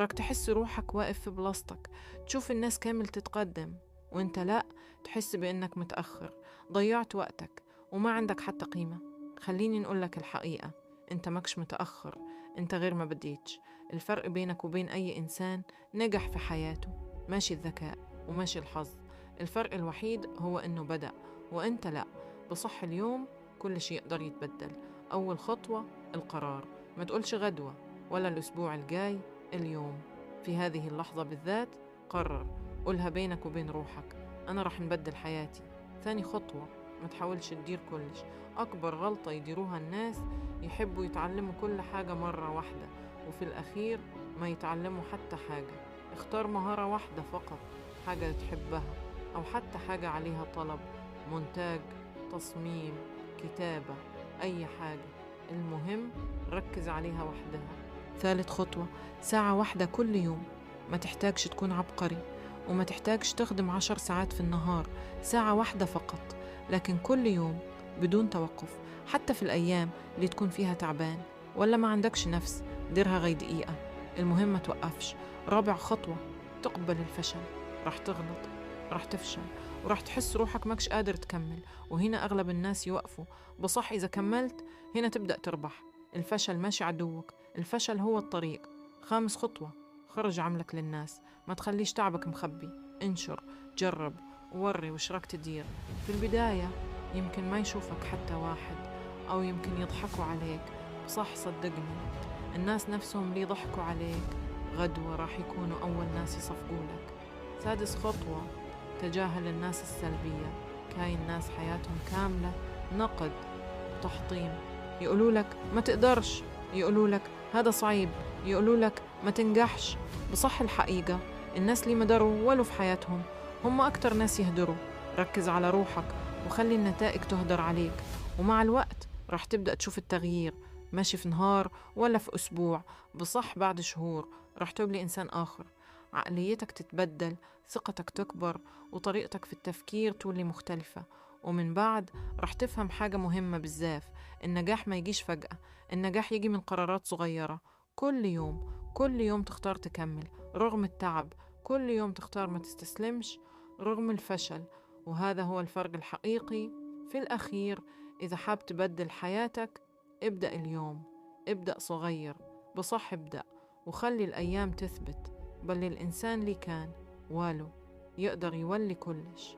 راك تحس روحك واقف في بلاصتك، تشوف الناس كامل تتقدم وانت لا، تحس بأنك متأخر، ضيعت وقتك وما عندك حتى قيمة. خليني نقولك الحقيقة، انت ماكش متأخر، انت غير ما بديتش. الفرق بينك وبين أي إنسان نجح في حياته ماشي الذكاء وماشي الحظ. الفرق الوحيد هو إنه بدأ وإنت لأ. بصح اليوم كل شيء يقدر يتبدل. أول خطوة القرار، ما تقولش غدوة ولا الأسبوع الجاي، اليوم في هذه اللحظة بالذات قرر. قولها بينك وبين روحك، أنا رح نبدل حياتي. ثاني خطوة، ما تحاولش تدير كلش. أكبر غلطة يديروها الناس يحبوا يتعلموا كل حاجة مرة واحدة وفي الأخير ما يتعلموا حتى حاجة. اختار مهارة واحدة فقط، حاجة تحبها أو حتى حاجة عليها طلب، مونتاج، تصميم، كتابة، أي حاجة، المهم ركز عليها وحدها. ثالث خطوة، ساعة واحدة كل يوم. ما تحتاجش تكون عبقري وما تحتاجش تخدم 10 ساعات في النهار، ساعة واحدة فقط، لكن كل يوم بدون توقف. حتى في الأيام اللي تكون فيها تعبان ولا ما عندكش نفس، ديرها غي دقيقة، المهم ما توقفش. رابع خطوة، تقبل الفشل. رح تغلط، رح تفشل، ورح تحس روحك ماكش قادر تكمل، وهنا أغلب الناس يوقفوا. بصح إذا كملت هنا تبدأ تربح. الفشل ماشي عدوك، الفشل هو الطريق. خامس خطوة، خرج عملك للناس. ما تخليش تعبك مخبي، انشر، جرب، وري وش راك تدير. في البداية يمكن ما يشوفك حتى واحد، أو يمكن يضحكوا عليك، بصح صدقني الناس نفسهم اللي يضحكوا عليك غدوة راح يكونوا أول ناس يصفقولك. سادس خطوة، تجاهل الناس السلبية. كاين ناس حياتهم كاملة نقد وتحطيم، يقولولك ما تقدرش، يقولولك هذا صعيب، يقولولك ما تنجحش. بصح الحقيقة الناس اللي مدروا ولو في حياتهم هم أكتر ناس يهدروا. ركز على روحك وخلي النتائج تهدر عليك، ومع الوقت راح تبدأ تشوف التغيير، ماشي في نهار ولا في أسبوع، بصح بعد شهور راح تبلي إنسان آخر. عقليتك تتبدل، ثقتك تكبر، وطريقتك في التفكير تولي مختلفة. ومن بعد راح تفهم حاجة مهمة بزاف، النجاح ما يجيش فجأة، النجاح يجي من قرارات صغيرة. كل يوم كل يوم تختار تكمل رغم التعب، كل يوم تختار ما تستسلمش رغم الفشل. وهذا هو الفرق الحقيقي. في الأخير إذا حاب تبدل حياتك، ابدأ اليوم، ابدأ صغير، بصح ابدأ، وخلي الأيام تثبت. بل الإنسان اللي كان والو يقدر يولي كلش.